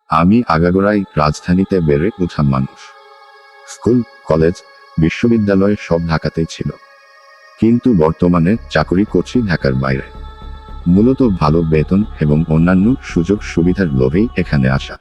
আমি আগাগোড়াই রাজধানীতে বেড়ে ওঠা মানুষ। স্কুল, কলেজ, বিশ্ববিদ্যালয় সব ঢাকাতেই ছিল, কিন্তু বর্তমানে চাকরি করছি ঢাকার বাইরে। মূলত ভালো বেতন এবং অন্যান্য সুযোগ সুবিধার লোভেই এখানে আসা।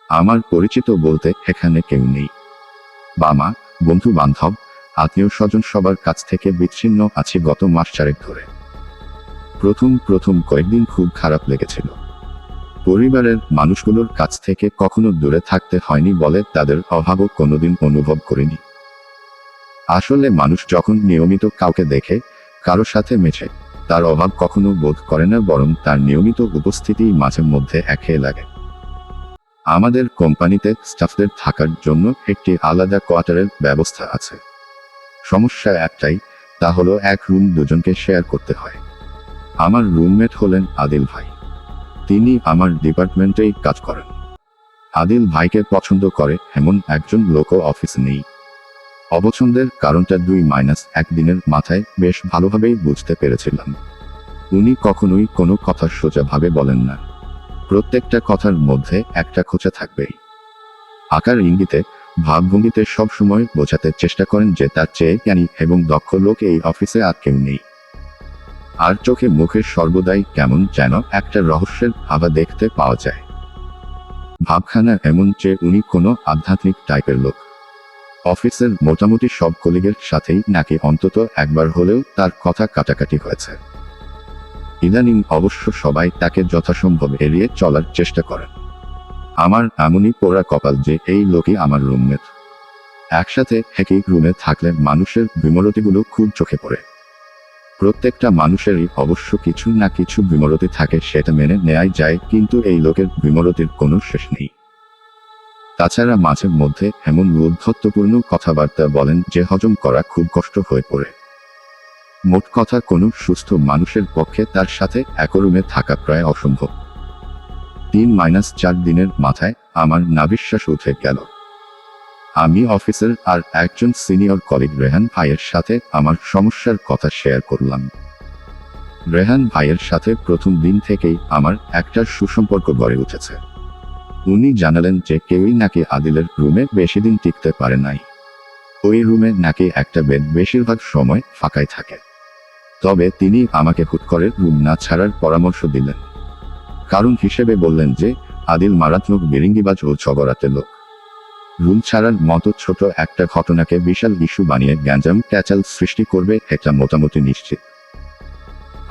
আমার পরিচিত বলতে এখানে কেউ নেই। বাবা, বন্ধু বান্ধব, আত্মীয় স্বজন সবার কাছ থেকে বিচ্ছিন্ন আছি গত মাস চারেক ধরে। প্রথম কয়েকদিন খুব খারাপ লেগেছিল। পরিবারের মানুষগুলোর কাছ থেকে কখনো দূরে থাকতে হয়নি বলে তাদের অভাবও কোনোদিন অনুভব করিনি। আসলে মানুষ যখন নিয়মিত কাউকে দেখে, কারো সাথে মেশে, তার অভাব কখনো বোধ করে না, বরং তার নিয়মিত উপস্থিতিই মাঝে মধ্যে একঘেয়ে লাগে। আমাদের কোম্পানিতে স্টাফদের থাকার জন্য একটি আলাদা কোয়ার্টারের ব্যবস্থা আছে। সমস্যা একটাই, তা হলো এক রুম দুজনকে শেয়ার করতে হয়। আমার রুমমেট হলেন আদিল ভাই। তিনি আমার ডিপার্টমেন্টেই কাজ করেন। আদিল ভাইকে পছন্দ করে এমন একজন লোকও অফিসে নেই। অপছন্দের কারণটা 2-1 দিনের মাথায় বেশ ভালোভাবেই বুঝতে পেরেছিলাম। উনি কখনোই কোনো কথা সোজাভাবে বলেন না। প্রত্যেকটা কথার মধ্যে একটা খোঁচা থাকবেই। আকার ইঙ্গিতে, ভাবভঙ্গিতে সবসময় বোঝাতে চেষ্টা করেন যে তার চেয়ে জ্ঞানী এবং দক্ষ লোক এই অফিসে আর কেউ নেই। আর চোখে মুখে সর্বদাই কেমন যেন একটা রহস্যের আভা দেখতে পাওয়া যায়। ভাবখানা এমন যে উনি কোনো আধ্যাত্মিক টাইপের লোক। অফিসের মোটামুটি সব কলিগের সাথেই নাকি অন্তত একবার হলেও তার কথা কাটাকাটি হয়েছে। ইদানিং অবশ্য সবাই তাকে যথাসম্ভব এড়িয়ে চলার চেষ্টা করেন। আমার এমনই পোড়া কপাল যে এই লোকই আমার রুমমেট। একসাথে একই রুমে থাকলে মানুষের বিমূঢ়তিগুলো খুব চোখে পড়ে। প্রত্যেকটা মানুষেরই অবশ্য কিছু না কিছু বিমূঢ়তি থাকে, সেটা মেনে নেয়াই যায়, কিন্তু এই লোকের বিমূঢ়তির কোনো শেষ নেই। তাছাড়া মাঝে মধ্যে এমন উদ্ধত্তপূর্ণ কথাবার্তা বলেন যে হজম করা খুব কষ্ট হয়ে পড়ে। মোট কথা, কোনো সুস্থ মানুষের পক্ষে তার সাথে এক রুমে থাকা প্রায় অসম্ভব। 3-4 দিনের মাথায় আমার নাভিশ্বাস উঠে গেল। আমি অফিসের আর একজন সিনিয়র কলিগ রেহান ভাইয়ের সাথে আমার সমস্যার কথা শেয়ার করলাম। রেহান ভাইয়ের সাথে প্রথম দিন থেকেই আমার একটা সুসম্পর্ক গড়ে উঠেছে। উনি জানালেন যে কেউই নাকি আদিলের রুমে বেশি দিন টিকতে পারে নাই। ওই রুমে নাকি একটা বেড বেশিরভাগ সময় ফাঁকাই থাকে। তবে তিনি আমাকে হুট করে রুম না ছাড়ার পরামর্শ দিলেন। কারণ হিসেবে বললেন যে আদিল মারাত্মক বিরিঙ্গিবাজ ও ঝগড়াটে লোক। রুম ছাড়ার মতো ছোট একটা ঘটনাকে বিশাল ইস্যু বানিয়ে গ্যাঞ্জাম ক্যাচাল সৃষ্টি করবে, এটা মোটামুটি নিশ্চিত।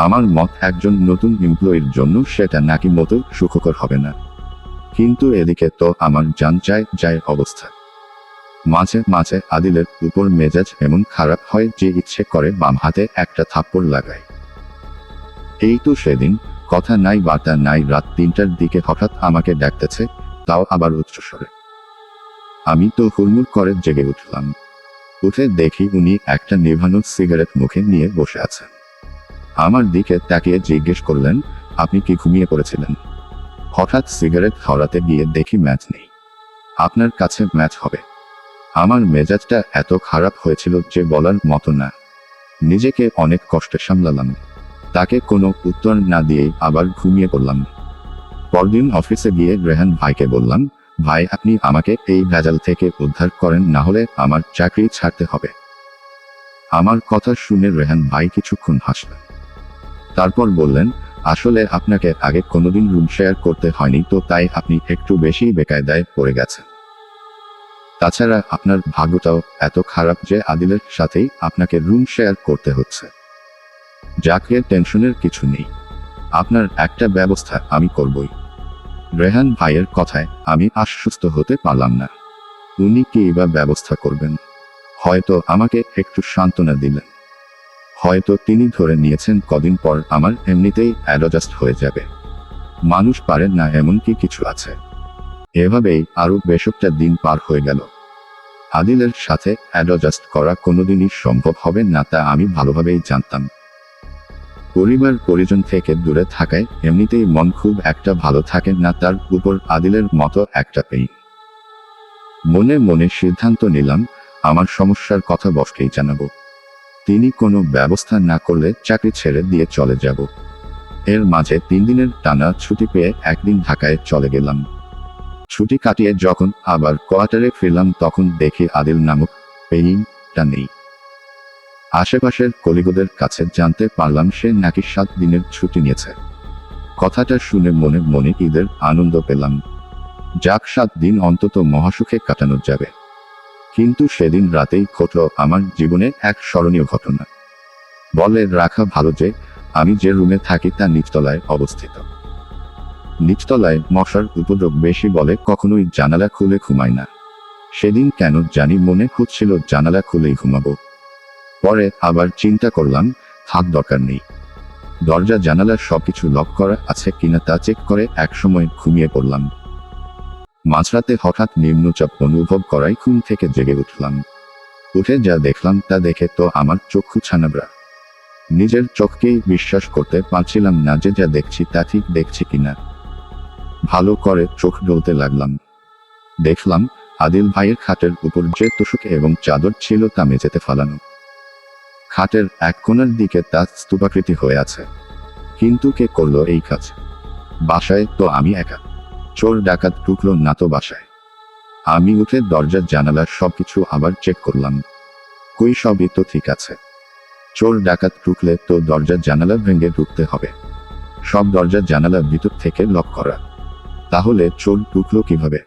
আমার মত, একজন নতুন এমপ্লয়ির জন্য সেটা নাকি মতো সুখকর হবে না। কিন্তু এদিকে তো আমার জান যায় অবস্থা। মাঝে মাঝে আদিলের উপর মেজাজ এমন খারাপ হয় যে ইচ্ছে করে বাম হাতে একটা থাপ্পড় লাগায়। এই তো সেদিন, কথা নাই বার্তা নাই, রাত 3টার দিকে হঠাৎ আমাকে ডাকতেছে, তাও আবার উচ্চস্বরে। আমি তো হুড়মুড় করে জেগে উঠলাম। উঠে দেখি উনি একটা নিভানো সিগারেট মুখে নিয়ে বসে আছেন। আমার দিকে তাকিয়ে জিজ্ঞেস করলেন, আপনি কি ঘুমিয়ে পড়েছিলেন? হঠাৎ সিগারেট ধরাতে গিয়ে দেখি ম্যাচ নেই। আপনার কাছে ম্যাচ হবে? আমার মেজাজটা এত খারাপ হয়েছিল যে বলার মতো না। নিজেকে অনেক কষ্টে সামলালাম। তাকে কোনো উত্তর না দিয়েই আবার ঘুমিয়ে পড়লাম। পরদিন অফিসে গিয়ে রেহান ভাইকে বললাম, ভাই, আপনি আমাকে এই ভেজাল থেকে উদ্ধার করেন, না হলে আমার চাকরি ছাড়তে হবে। আমার কথা শুনে রেহান ভাই কিছুক্ষণ হাসলেন। তারপর বললেন, আসলে আপনাকে আগে কোনোদিন রুম শেয়ার করতে হয়নি, তো তাই আপনি একটু বেশি বেকায়দায় পড়ে গেছেন। তাছাড়া আপনার ভাগ্যটাও এত খারাপ যে আদিলের সাথেই আপনাকে রুম শেয়ার করতে হচ্ছে। যাকে টেনশনের কিছু নেই, আপনার একটা ব্যবস্থা আমি করবই। রেহান ভাইয়ের কথায় আমি আশ্বস্ত হতে পারলাম না। উনি কি বা ব্যবস্থা করবেন? হয়তো আমাকে একটু সান্ত্বনা দিলেন। হয়তো তিনি ধরে নিয়েছেন কদিন পর আমার এমনিতেই অ্যাডজাস্ট হয়ে যাবে। মানুষ পারে না এমন কি কিছু আছে। এভাবেই আরো বেশটা দিন পার হয়ে গেল। আদিলের সাথে অ্যাডজাস্ট করা কোনোদিনই সম্ভব হবে না, তা আমি ভালোভাবেই জানতাম। পরিবার পরিজন থেকে দূরে থাকায় এমনিতেই মন খুব একটা ভালো থাকে না, তার উপর আদিলের মতো একটা পেইন। মনে মনে সিদ্ধান্ত নিলাম, আমার সমস্যার কথা বসকেই জানাবো। তিনি কোনো ব্যবস্থা না করলে চাকরি ছেড়ে দিয়ে চলে যাব। এর মাঝে 3 দিনের টানা ছুটি পেয়ে একদিন ঢাকায় চলে গেলাম। ছুটি কাটিয়ে যখন আবার কোয়ার্টারে ফিরলাম তখন দেখি আদিল নামক পেইনটা নেই। আশেপাশের কলিগদের কাছে জানতে পারলাম সে নাকি 7 দিনের ছুটি নিয়েছে। কথাটা শুনে মনে মনে ঈদের আনন্দ পেলাম। যাক, 7 দিন অন্তত মহাসুখে কাটানো যাবে। কিন্তু সেদিন রাতেই ঘটল আমার জীবনে এক স্মরণীয় ঘটনা। বলে রাখা ভালো যে আমি যে রুমে থাকি তা নিচতলায় অবস্থিত। নিচতলায় মশার উপদ্রব বেশি বলে কখনোই জানালা খুলে ঘুমাই না। সেদিন কেন জানি মনে হচ্ছিল জানালা খুলেই ঘুমাবো। পরে আবার চিন্তা করলাম থাক, দরকার নেই। দরজা জানালা সবকিছু লক করা আছে কিনা তা চেক করে একসময় ঘুমিয়ে পড়লাম। মাঝরাতে হঠাৎ নিম্নচাপ অনুভব করায় ঘুম থেকে জেগে উঠলাম। উঠে যা দেখলাম তা দেখে তো আমার চক্ষু ছানাবড়া। নিজের চোখকেই বিশ্বাস করতে পারছিলাম না যে যা দেখছি তা ঠিক দেখছি কিনা। ভালো করে চোখ ডলতে লাগলাম। দেখলাম আদিল ভাইয়ের খাটের উপর যে তোশক এবং চাদর ছিল তা মেঝেতে ফালানো। খাটের এক কোণার দিকে তা স্তূপাকৃতি হয়ে আছে। কিন্তু কে করলো এই কাজ? বাসায় তো আমি একা। চোর ডাকাত ঢুকলো না তো বাসায়? আমি উঠে দরজার জানালা সবকিছু আবার চেক করলাম। কই, সবই তো ঠিক আছে। চোর ডাকাত ঢুকলে তো দরজার জানালা ভেঙে ঢুকতে হবে। সব দরজার জানালা ভিতর থেকে লক করা। তাহলে চোর ঢুকলো কিভাবে?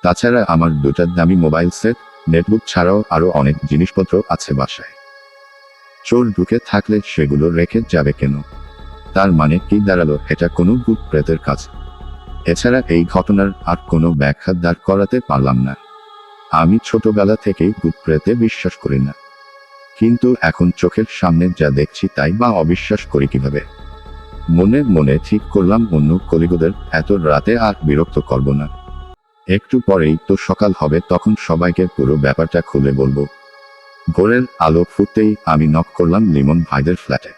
তাছাড়া আমার 2টা দামি মোবাইল সেট, নেটবুক ছাড়াও আরো অনেক জিনিসপত্র আছে বাসায়। চোর ঢুকে থাকলে সেগুলো রেখে যাবে কেন? তার মানে কি দাঁড়ালো, এটা কোনো ভূত প্রেতের কাজ? এছাড়া এই ঘটনার আর কোনো ব্যাখ্যা দাঁড় করাতে পারলাম না। আমি ছোটবেলা থেকেই ভূত প্রেতে বিশ্বাস করি না, কিন্তু এখন চোখের সামনে যা দেখছি তাই বা অবিশ্বাস করি কিভাবে? মনে মনে ঠিক করলাম অন্য কলিগদের এত রাতে আর বিরক্ত করব না। একটু পরেই তো সকাল হবে, তখন সবাইকে পুরো ব্যাপারটা খুলে বলবো। ভোরের আলো ফুটতেই আমি নক করলাম লিমন ভাইদের ফ্ল্যাটে।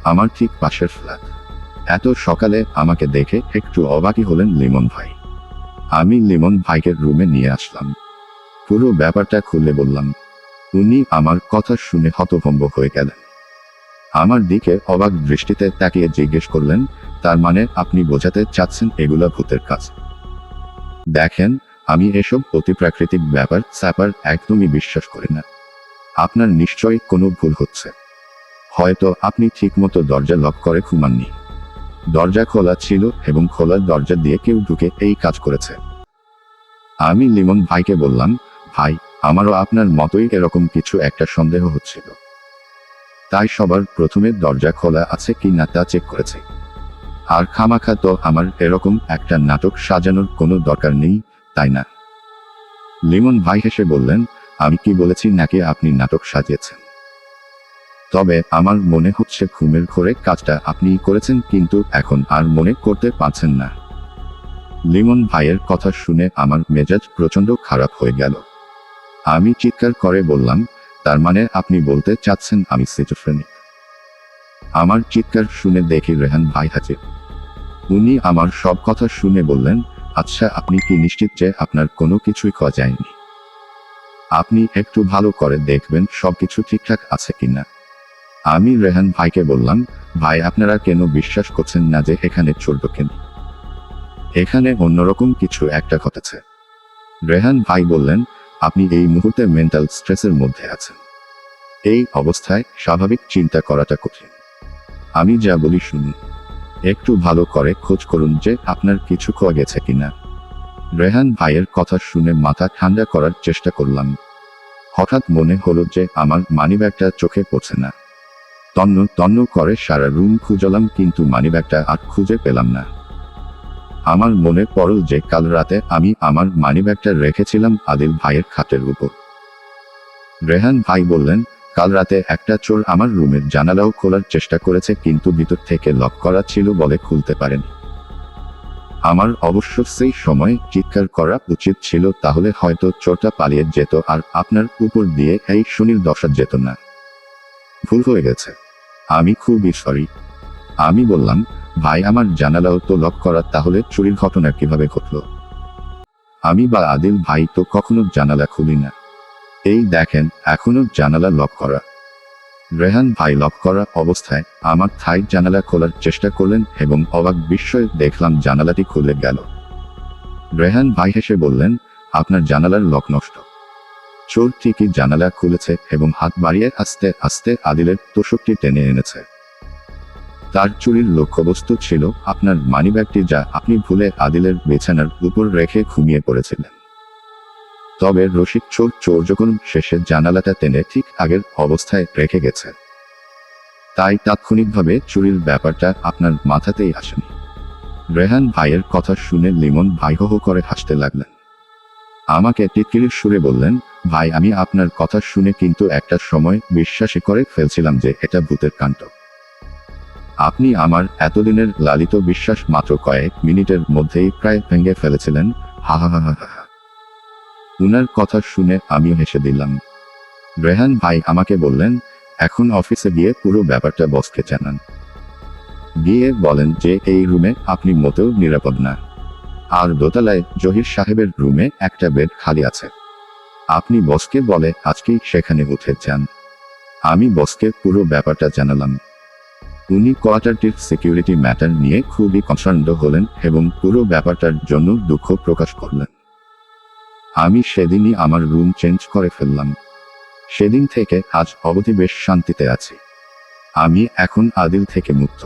আমার ঠিক পাশের ফ্ল্যাট। এত সকালে আমাকে দেখে একটু অবাকই হলেন লিমন ভাই। আমি লিমন ভাইকে রুমে নিয়ে আসলাম। পুরো ব্যাপারটা খুলে বললাম। উনি আমার কথা শুনে হতভম্ব হয়ে গেলেন। আমার দিকে অবাক দৃষ্টিতে তাকিয়ে জিজ্ঞেস করলেন, তার মানে আপনি বোঝাতে চাচ্ছেন এগুলা ভূতের কাজ? দেখেন, আমি এসব অতিপ্রাকৃতিক ব্যাপার স্যাপার একদমই বিশ্বাস করি না। আপনার নিশ্চয়ই কোনো ভুল হচ্ছে। হয়তো আপনি ঠিকমতো দরজা লক করে ঘুমাননি। দরজা খোলা ছিল এবং খোলা দরজা দিয়ে কেউ ঢুকে এই কাজ করেছে। আমি লিমন ভাইকে বললাম, ভাই, আমারও আপনার মতোই এরকম কিছু একটা সন্দেহ হচ্ছিল। তাই সবার প্রথমে দরজা খোলা আছে কি না তা চেক করেছি। আর খামাখা তো আমার এরকম একটা নাটক সাজানোর কোনো দরকার নেই, তাই না? লিমন ভাই হেসে বললেন, আমি কি বলেছি নাকি আপনি নাটক সাজিয়েছেন? তবে আমার মনে হচ্ছে ঘুমের ঘোরে কাজটা আপনিই করেছেন, কিন্তু এখন আর মনে করতে পারছেন না। লিমন ভাইয়ের কথা শুনে আমার মেজাজ প্রচণ্ড খারাপ হয়ে গেল। আমি চিৎকার করে বললাম, তার মানে আপনি বলতে চাচ্ছেন আমি সিজোফ্রেনিক? আমার চিৎকার শুনে দেখি রেহান ভাই হাজির। উনি আমার সব কথা শুনে বললেন, আচ্ছা, আপনি কি নিশ্চিত যে আপনার কোনো কিছুই খাওয়া যায়নি? আপনি একটু ভালো করে দেখবেন সবকিছু ঠিকঠাক আছে কিনা। আমি রেহান ভাইকে বললাম, ভাই, আপনারা কেন বিশ্বাস করছেন না যে এখানে চোর ঢোকেন? এখানে অন্যরকম কিছু একটা ঘটেছে। রেহান ভাই বললেন, আপনি এই মুহূর্তে মেন্টাল স্ট্রেসের মধ্যে আছেন। এই অবস্থায় স্বাভাবিক চিন্তা করাটা কঠিন। আমি যা বলি শুনুন। একটু ভালো করে খোঁজ করুন যে আপনার কিছু খোয়া গেছে কিনা। রেহান ভাইয়ের কথা শুনে মাথা ঠান্ডা করার চেষ্টা করলাম। হঠাৎ মনে হলো যে আমার মানিব্যাগটা চোখে পড়ছে না। তন্ন তন্ন করে সারা রুম খুঁজলাম, কিন্তু মানিব্যাগটা আর খুঁজে পেলাম না। আমার মনে পড়ল যে কাল রাতে আমি আমার মানিব্যাগটা রেখেছিলাম আদিল ভাইয়ের খাটের উপর। রেহান ভাই বললেন, কাল রাতে একটা চোর আমার রুমের জানালাও খোলার চেষ্টা করেছে, কিন্তু ভিতর থেকে লক করা ছিল বলে খুলতে পারেনি। আমার অবশ্য সেই সময় চিৎকার করা উচিত ছিল, তাহলে হয়তো চোরটা পালিয়ে যেত আর আপনার উপর দিয়ে এই শনির দশা যেত না। ভুল হয়ে গেছে, আমি খুবই সরি। আমি বললাম, ভাই, আমার জানালাও তো লক করা, তাহলে চুরির ঘটনা কিভাবে ঘটল? আমি বা আদিল ভাই তো কখনো জানালা খুলি না। এই দেখেন, এখনো জানালা লক করা। রেহান ভাই লক করা অবস্থায় আমার থাই জানালা খোলার চেষ্টা করলেন এবং অবাক বিস্ময়ে দেখলাম জানালাটি খুলে গেল। রেহান ভাই হেসে বললেন, আপনার জানালার লক নষ্ট। চোর ঠিকই জানালা খুলেছে এবং হাত বাড়িয়ে আস্তে আস্তে আদিলের তোষকটি টেনে এনেছে। তার চুরির লক্ষ্যবস্তু ছিল আপনার মানিব্যাগটি, যা আপনি ভুলে আদিলের বিছানার উপর রেখে ঘুমিয়ে পড়েছিলেন। তবে রসিক চোর যখন শেষে জানালাটা টেনে ঠিক আগের অবস্থায় রেখে গেছে, তাই তাৎক্ষণিকভাবে চুরির ব্যাপারটা আপনার মাথাতেই আসেনি। রেহান ভাইয়ের কথা শুনে লিমন ভাই হো হো করে হাসতে লাগলেন। আমাকে টিটকিরির সুরে বললেন, ভাই আমি আপনার কথা শুনে কিন্তু একটা সময় বিশ্বাসই করে ফেলছিলাম যে এটা ভূতের কাণ্ড। আপনি আমার এতদিনের লালিত বিশ্বাস মাত্র কয়েক মিনিটের মধ্যেই প্রায় ভেঙে ফেলেছিলেন। হা হা হা হা হা। উনার কথা শুনে আমিও হেসে দিলাম। রেহান ভাই আমাকে বললেন, এখন অফিসে গিয়ে পুরো ব্যাপারটা বসকে জানান। গিয়ে বলেন যে এই রুমে আপনি মোটেও নিরাপদ না, আর দোতলায় জহির সাহেবের রুমে একটা বেড খালি আছে। আপনি বসকে বলে আজকেই সেখানে উঠে যান। আমি বসকে পুরো ব্যাপারটা জানালাম। উনি কোয়ার্টারটির সিকিউরিটি ম্যাটার নিয়ে খুবই কনসার্নড হলেন এবং পুরো ব্যাপারটার জন্য দুঃখ প্রকাশ করলেন। আমি সেদিনই আমার রুম চেঞ্জ করে ফেললাম। সেদিন থেকে আজ অবধি বেশ শান্তিতে আছি। আমি এখন আদিল থেকে মুক্ত।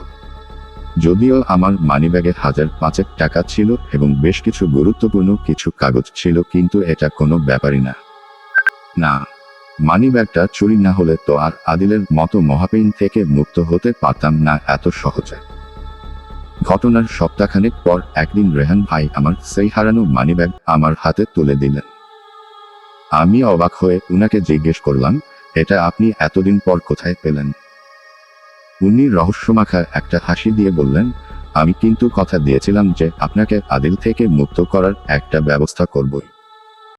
যদিও আমার মানিব্যাগে 1005 টাকা ছিল এবং বেশ কিছু গুরুত্বপূর্ণ কিছু কাগজ ছিল, কিন্তু এটা কোনো ব্যাপারই না। না, মানিব্যাগটা চুরি না হলে তো আর আদিলের মতো মহাপেইন থেকে মুক্ত হতে পারতাম না এত সহজে। ঘটনার সপ্তাহখানেক পর একদিন রেহান ভাই আমার সেই হারানো মানিব্যাগ আমার হাতে তুলে দিলেন। আমি অবাক হয়ে উনাকে জিজ্ঞেস করলাম, এটা আপনি এতদিন পর কোথায় পেলেন? উনি রহস্যমাখা একটা হাসি দিয়ে বললেন, আমি কিন্তু কথা দিয়েছিলাম যে আপনাকে আদিল থেকে মুক্ত করার একটা ব্যবস্থা করবই।